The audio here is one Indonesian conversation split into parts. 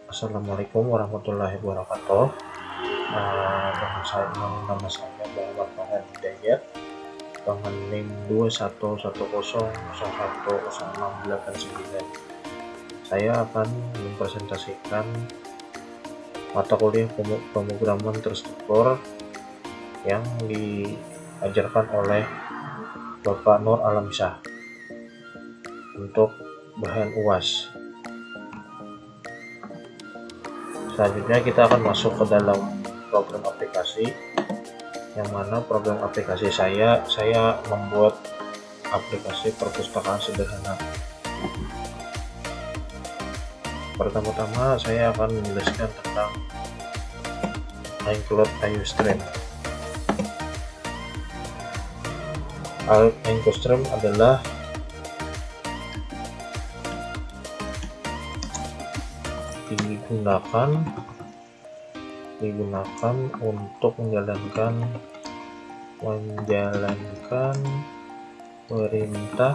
Assalamualaikum warahmatullahi wabarakatuh. Nama saya Muhammad Farhan Hidayat dengan NIM 2110010689. Saya akan mempresentasikan mata kuliah pemrograman terstruktur yang diajarkan oleh Bapak Nur Alamsyah untuk bahan UAS. Selanjutnya kita akan masuk ke dalam program aplikasi, yang mana program aplikasi saya membuat aplikasi perpustakaan sederhana. Pertama-tama saya akan menjelaskan tentang include IOStream. IOStream adalah digunakan untuk menjalankan perintah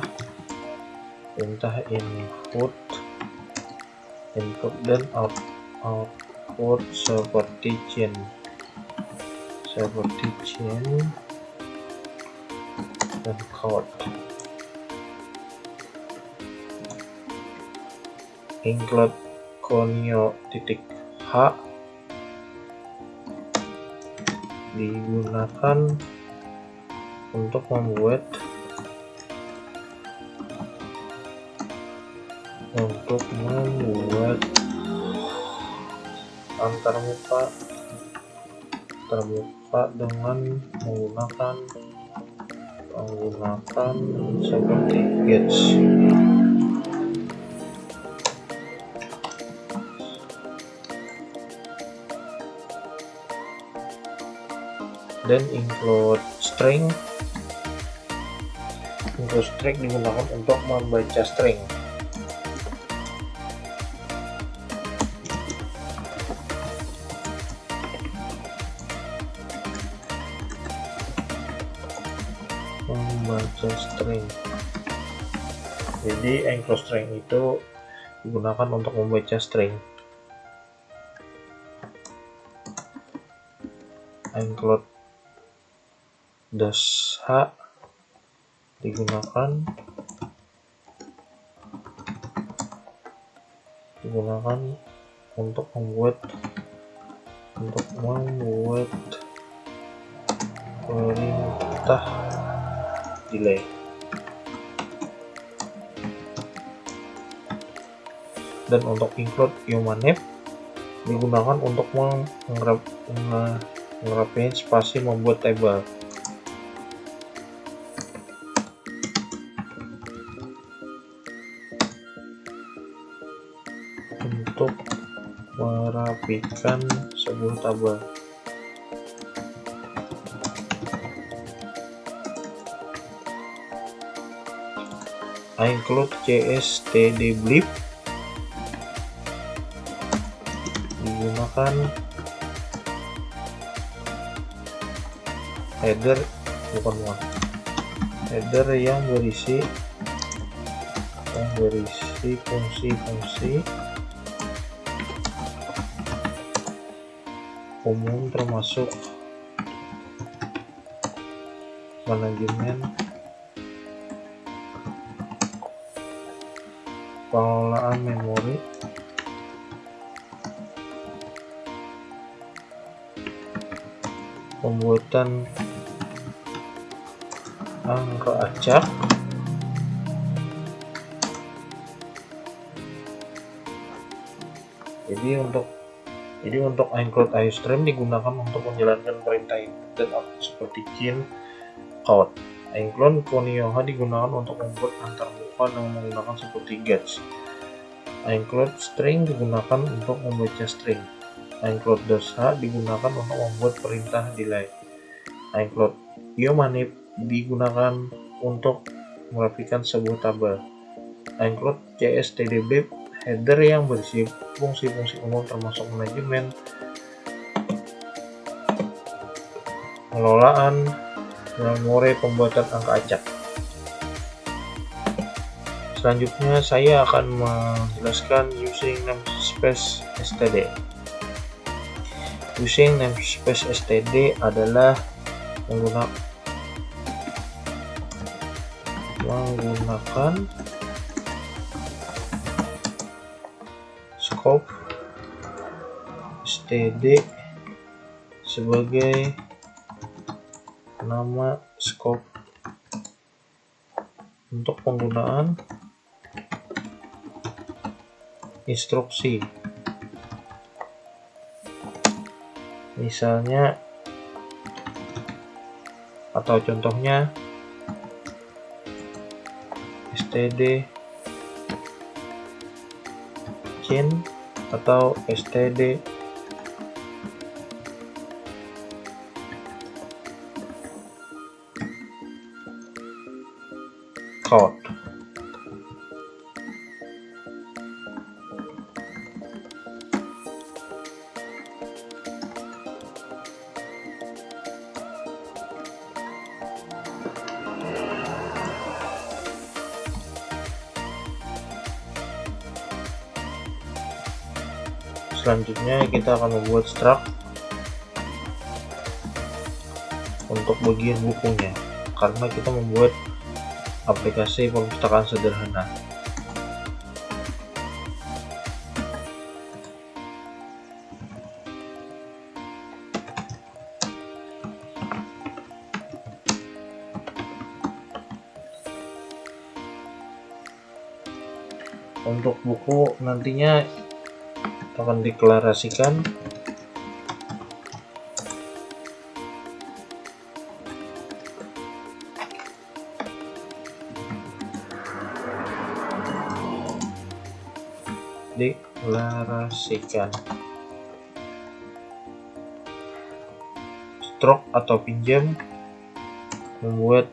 input dan output seperti chain dan code. Include conio.h digunakan untuk membuat antarmuka dengan menggunakan seperti gauge. Dan include string digunakan untuk membaca string. Jadi include string itu digunakan untuk membaca string. Include -h digunakan untuk membuat perintah delay. Dan untuk include humanif digunakan untuk mengerapin spasi membuat tabel. Untuk merapikan sebuah tabel. Include cstdblip digunakan header yang berisi fungsi-fungsi umum termasuk manajemen, pengelolaan memori, pembuatan angka acak, Jadi untuk include IOStream digunakan untuk menjalankan perintah input dan output seperti chain, code. Include conio.h digunakan untuk membuat antarmuka dengan menggunakan seperti gauge. Include string digunakan untuk membaca string. Include -h digunakan untuk membuat perintah delay. Include humanif digunakan untuk merapikan sebuah tabel. Include cstdblip header yang berisi fungsi-fungsi umum termasuk manajemen, pengelolaan memori, pembuatan angka acak. Selanjutnya saya akan menjelaskan using namespace std. Using namespace std adalah menggunakan scope std sebagai nama scope untuk penggunaan instruksi. Misalnya atau contohnya std chain atau std code. Selanjutnya kita akan membuat struct untuk bagian bukunya, karena kita membuat aplikasi perpustakaan sederhana. Untuk buku nantinya akan deklarasikan stroke atau pinjam, membuat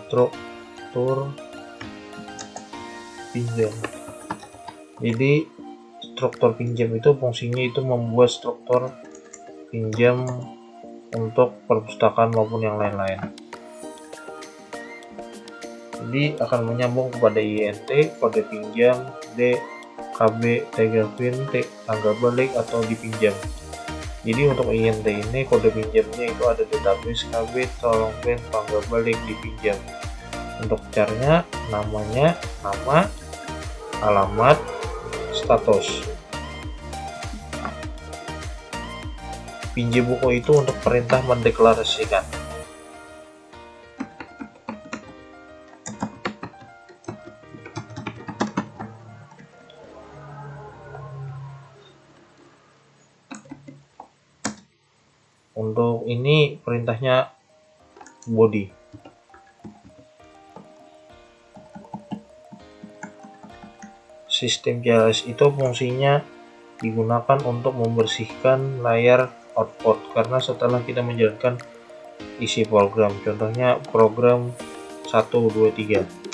struktur pinjam. Jadi struktur pinjam itu fungsinya itu membuat struktur pinjam untuk perpustakaan maupun yang lain-lain. Jadi akan menyambung kepada INT, kode pinjam, D, KB, tanggal PIN, T, tanggal balik atau dipinjam. Jadi untuk INT ini kode pinjamnya itu ada database, KB, tolong PIN, tanggal balik, dipinjam. Untuk caranya namanya nama, alamat, status. Pinjam buku itu untuk perintah mendeklarasikan. Untuk ini perintahnya body. Sistem CLS itu fungsinya digunakan untuk membersihkan layar output karena setelah kita menjalankan isi program, contohnya program 1, 2, 3.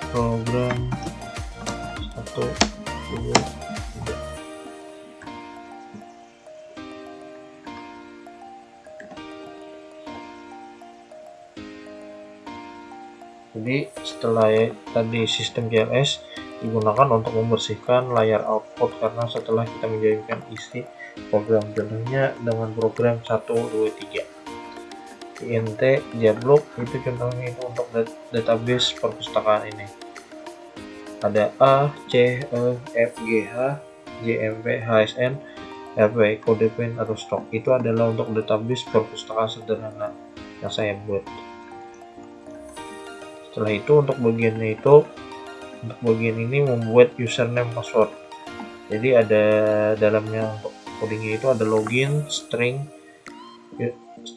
Program 1, 2, 3. Jadi setelah tadi sistem CLS digunakan untuk membersihkan layar output karena setelah kita menjalankan isi program, contohnya dengan program 1, 2, 3. INT Jablock itu contohnya itu untuk database perpustakaan ini. Ada A, C, E, F, G, H, J, M, P, HSN, RP, kode PIN atau stok. Itu adalah untuk database perpustakaan sederhana yang saya buat. Setelah itu untuk bagian ini membuat username password. Jadi ada dalamnya untuk codingnya itu ada login, string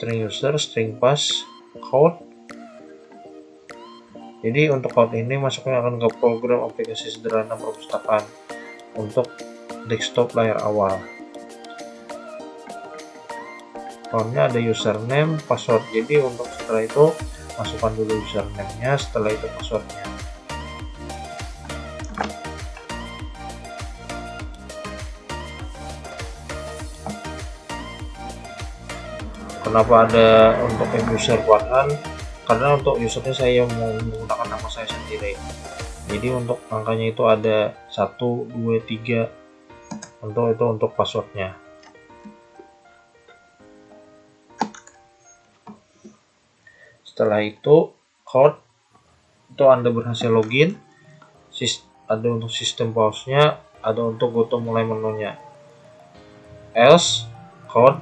user, string pass, code. Jadi untuk code ini masuknya akan ke program aplikasi sederhana perpustakaan untuk desktop layar awal. Nya ada username, password. Jadi untuk setelah itu masukkan dulu username-nya, setelah itu passwordnya. Kenapa ada untuk user button? Karena untuk usernya saya mau menggunakan nama saya sendiri. Jadi untuk angkanya itu ada 1, 2, 3 untuk passwordnya. Setelah itu code itu Anda berhasil login, ada untuk sistem pause-nya, ada untuk goto mulai menunya. Else code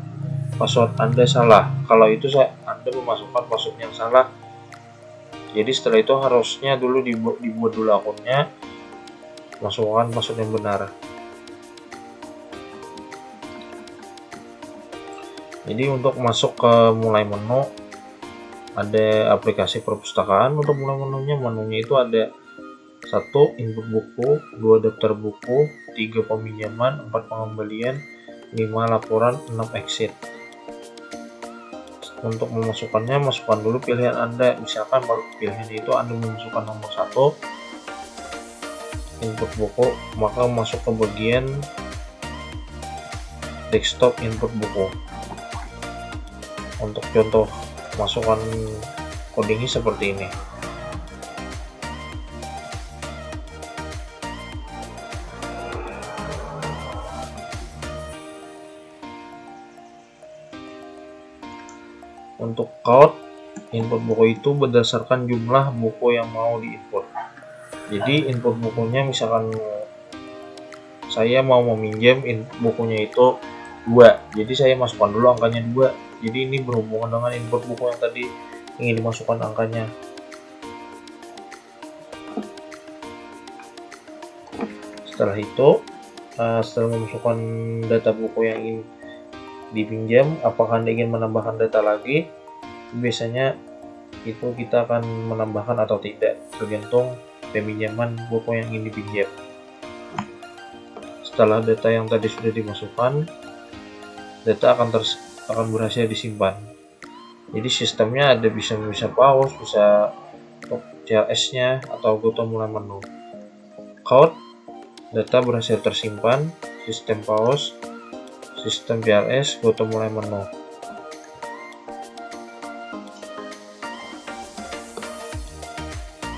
password Anda salah. Kalau itu Anda memasukkan password yang salah. Jadi setelah itu harusnya dulu dibuat dulu akunnya, masukkan password yang benar. Jadi untuk masuk ke mulai menu, ada aplikasi perpustakaan. Untuk mulai menunya itu ada 1 input buku, 2 daftar buku, 3 peminjaman, 4 pengembalian, 5 laporan, 6 exit. Untuk memasukkannya, masukkan dulu pilihan Anda. Misalkan pilihan itu Anda memasukkan nomor 1 input buku, maka masuk ke bagian desktop input buku. Untuk contoh masukkan codingnya seperti ini. Untuk count input buku itu berdasarkan jumlah buku yang mau diinput. Jadi input bukunya misalkan saya mau meminjam bukunya itu 2, jadi saya masukkan dulu angkanya 2. Jadi ini berhubungan dengan input buku yang tadi ingin dimasukkan angkanya. Setelah itu setelah memasukkan data buku yang ingin dipinjam, apakah Anda ingin menambahkan data lagi? Biasanya itu kita akan menambahkan atau tidak, tergantung peminjaman buku yang ingin dipinjam. Setelah data yang tadi sudah dimasukkan, data akan berhasil disimpan. Jadi sistemnya ada bisa pause, bisa untuk CLS-nya atau goto mulai menu. Count, data berhasil tersimpan, sistem pause, sistem PLS, goto mulai menu.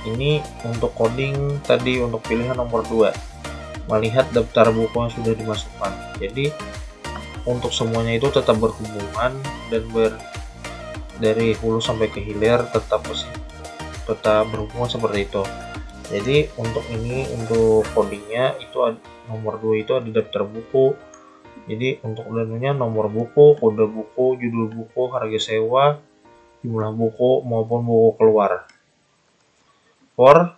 Ini untuk coding tadi untuk pilihan nomor 2, melihat daftar buku yang sudah dimasukkan. Jadi untuk semuanya itu tetap berhubungan dan dari hulu sampai ke hilir tetap berhubungan seperti itu. Jadi untuk codingnya itu nomor 2 itu ada daftar buku. Jadi untuk menunya nomor buku, kode buku, judul buku, harga sewa, jumlah buku maupun buku keluar. For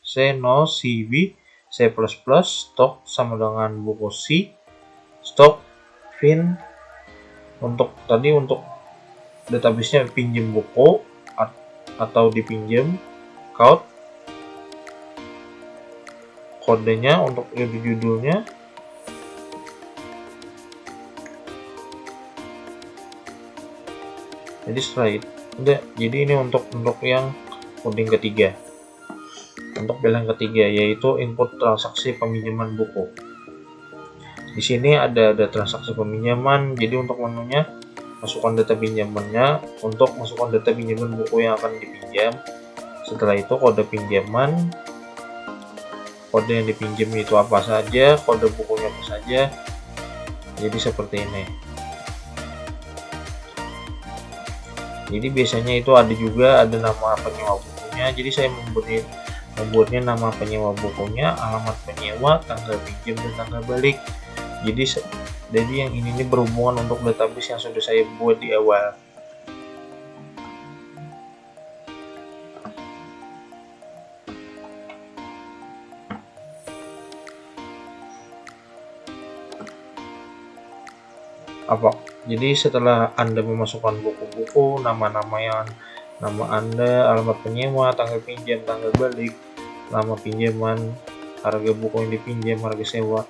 C0, CB, C++, stok sama dengan buku C, stok, fin. Untuk database-nya pinjam buku atau dipinjam, count, kodenya untuk judulnya. Jadi setelah itu jadi ini untuk yang coding ketiga. Untuk pilihan ketiga yaitu input transaksi peminjaman buku. Di sini ada transaksi peminjaman. Jadi untuk menunya masukkan data pinjamannya. Untuk masukkan data pinjaman buku yang akan dipinjam. Setelah itu kode pinjaman. Kode yang dipinjam itu apa saja, kode bukunya apa saja. Jadi seperti ini. Jadi biasanya itu ada nama penyewa bukunya. Jadi saya membuatnya nama penyewa bukunya, alamat penyewa, tanggal pinjam dan tanggal balik. Jadi yang ini berhubungan untuk database yang sudah saya buat di awal. Jadi setelah Anda memasukkan buku-buku, nama Anda, alamat penyewa, tanggal pinjam, tanggal balik, nama pinjaman, harga buku yang dipinjam, harga sewa,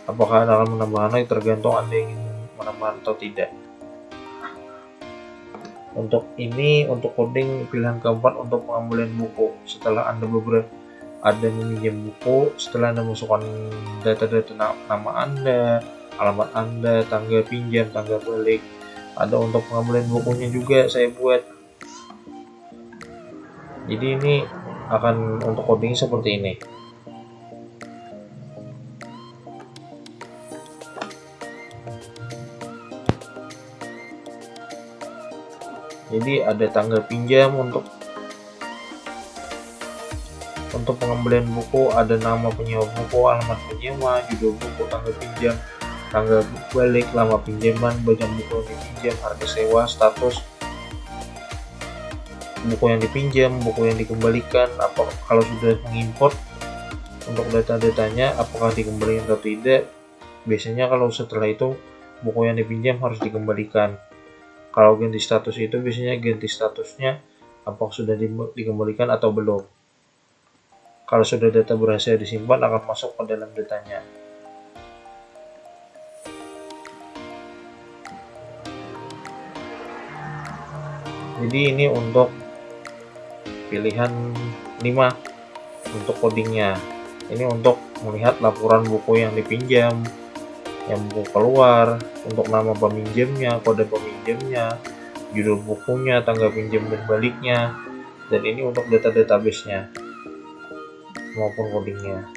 apakah Anda akan menambahkan tergantung Anda ingin menambahkan atau tidak. Untuk coding pilihan keempat untuk pengambilan buku. Setelah Anda meminjam buku, setelah Anda masukkan data-data nama Anda, alamat Anda, tanggal pinjam, tanggal balik, ada untuk pengambilan bukunya juga saya buat. Jadi ini akan untuk coding seperti ini. Jadi ada tanggal pinjam untuk pengembalian buku, ada nama penyewa buku, alamat penyewa, judul buku, tanggal pinjam, tanggal balik, lama pinjaman, bacaan buku yang dipinjam, harga sewa, status buku yang dipinjam, buku yang dikembalikan, kalau sudah mengimport untuk data-datanya apakah dikembalikan atau tidak. Biasanya kalau setelah itu buku yang dipinjam harus dikembalikan. Kalau ganti status itu biasanya ganti statusnya apakah sudah dikembalikan atau belum. Kalau sudah data berhasil disimpan akan masuk ke dalam datanya. Jadi ini untuk pilihan 5 untuk codingnya. Ini untuk melihat laporan buku yang dipinjam, yang buku keluar, untuk nama peminjamnya, kode peminjamnya, judul bukunya, tanggal pinjam dan baliknya, dan ini untuk data database-nya maupun codingnya.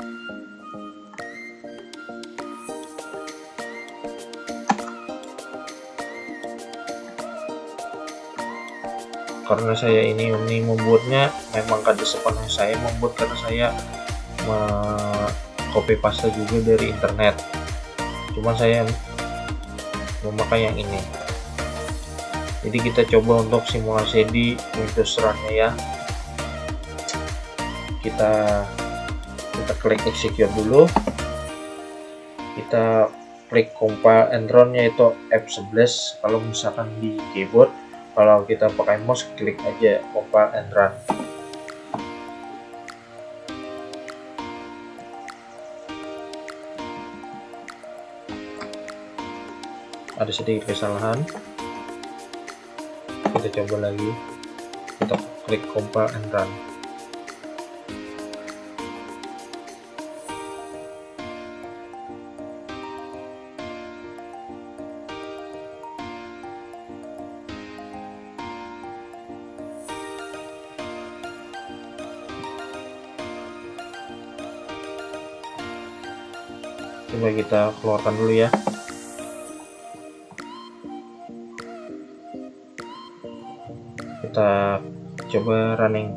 Karena saya ini membuatnya memang kada sepenuhnya saya membuat, karena saya copy paste juga dari internet. Cuma saya memakai yang ini. Jadi kita coba untuk simulasi di Windows Run-nya ya. Kita klik execute dulu. Kita klik compile and run, yaitu F11 kalau misalkan di keyboard. Kalau kita pakai mouse klik aja compile and run. Ada sedikit kesalahan, kita coba lagi, kita klik compile and run. Coba kita keluarkan dulu ya. Kita coba running.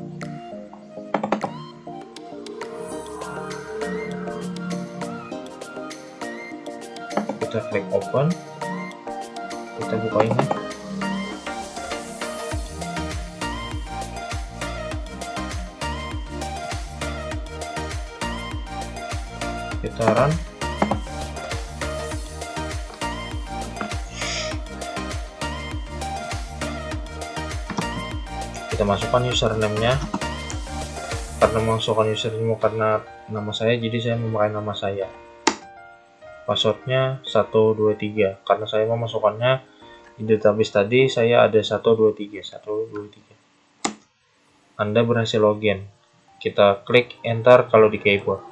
Kita klik open, kita buka ini. Kita run. Kita masukkan username-nya. Karena masukkan username karena nama saya, jadi saya memakai nama saya. Passwordnya 123, karena saya memasukkannya di database tadi, saya ada 123. Anda berhasil login. Kita klik enter kalau di keyboard.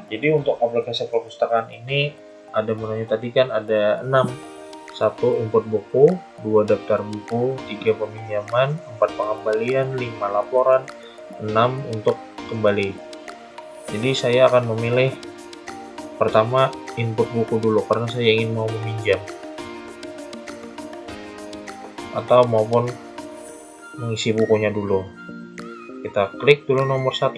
Jadi untuk aplikasi perpustakaan ini ada menunya tadi kan ada 6. 1 input buku, 2 daftar buku, 3 peminjaman, 4 pengembalian, 5 laporan, 6 untuk kembali. Jadi saya akan memilih pertama input buku dulu karena saya ingin mau meminjam atau maupun mengisi bukunya dulu. Kita klik dulu nomor 1,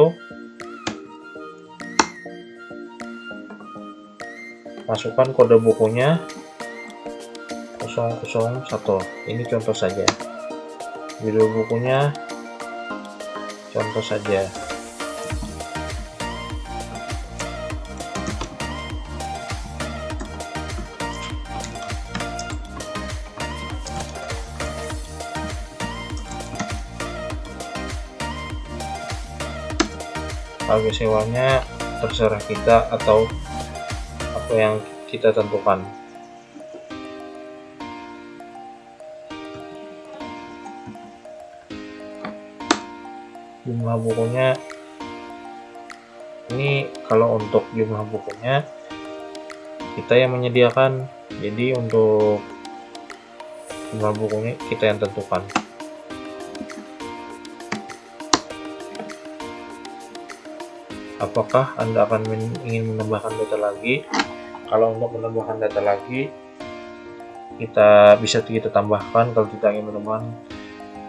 masukkan kode bukunya 001. Ini contoh saja, judul bukunya contoh saja. Harga sewanya terserah kita atau apa yang kita tentukan. Jumlah bukunya ini, kalau untuk jumlah bukunya kita yang menyediakan, jadi untuk jumlah bukunya kita yang tentukan. Apakah Anda akan ingin menambahkan data lagi? Kalau untuk menambahkan data lagi, kita bisa kita tambahkan. Kalau kita ingin menambahkan,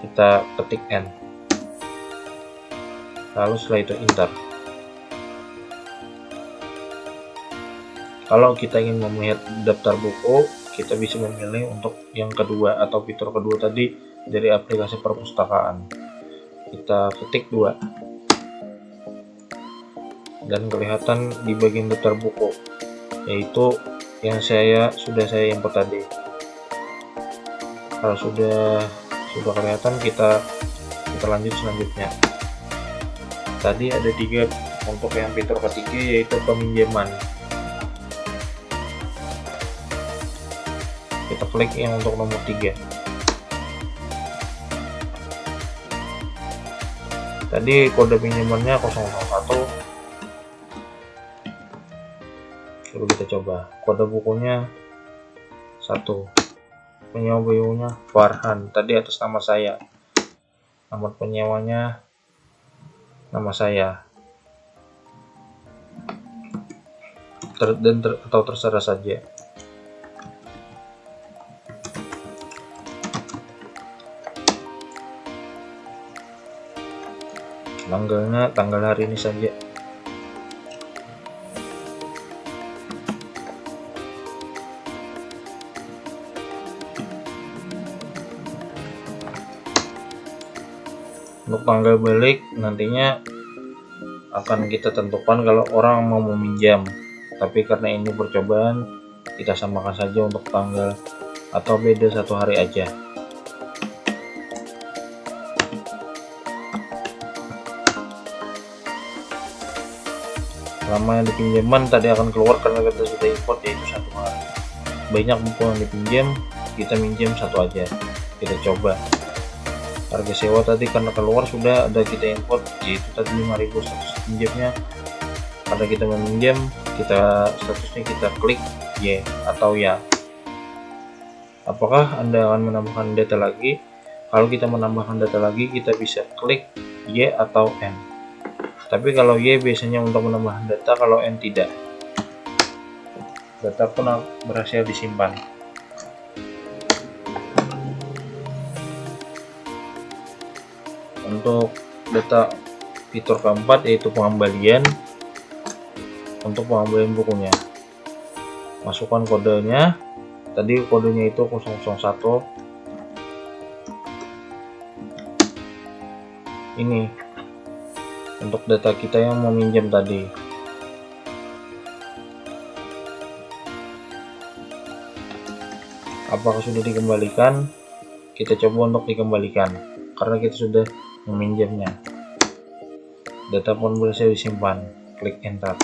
kita ketik N, lalu setelah itu enter. Kalau kita ingin melihat daftar buku, kita bisa memilih untuk yang kedua atau fitur kedua tadi dari aplikasi perpustakaan. Kita ketik 2 dan kelihatan di bagian daftar buku, yaitu yang sudah saya import tadi. Kalau sudah kelihatan, kita lanjut selanjutnya. Tadi ada 3 untuk yang fitur ketiga, yaitu peminjaman. Kita klik yang untuk nomor 3. Tadi kode pinjamannya 001. Coba kita coba. Kode bukunya 1. Penyewa bukunya Farhan. Tadi atas nama saya. Nomor penyewanya nama saya. Atau terserah saja. Tanggalnya tanggal hari ini saja. Untuk tanggal balik nantinya akan kita tentukan kalau orang mau meminjam, tapi karena ini percobaan, kita samakan saja untuk tanggal atau beda 1 hari aja. Lama yang dipinjaman tadi akan keluar karena kita sudah import, yaitu 1 hari. Banyak buku yang dipinjam, kita minjem 1 aja. Kita coba. Harga sewa tadi karena keluar sudah ada kita import, yaitu tadi 5.000 status pinjamnya. Pada kita meminjam, statusnya kita klik Y atau ya. Apakah Anda akan menambahkan data lagi? Kalau kita menambahkan data lagi, kita bisa klik Y atau N. Tapi kalau Y biasanya untuk menambahkan data, kalau N tidak. Data pun berhasil disimpan. Untuk data fitur keempat, yaitu pengembalian. Untuk pengembalian bukunya, masukkan kodenya. Tadi kodenya itu 001. Ini untuk data kita yang meminjam tadi. Apakah sudah dikembalikan? Kita coba untuk dikembalikan karena kita sudah meminjamnya. Data pun berhasil disimpan. Klik enter.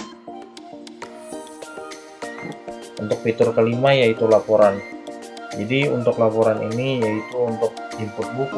Untuk fitur kelima, yaitu laporan. Jadi untuk laporan ini yaitu untuk input buku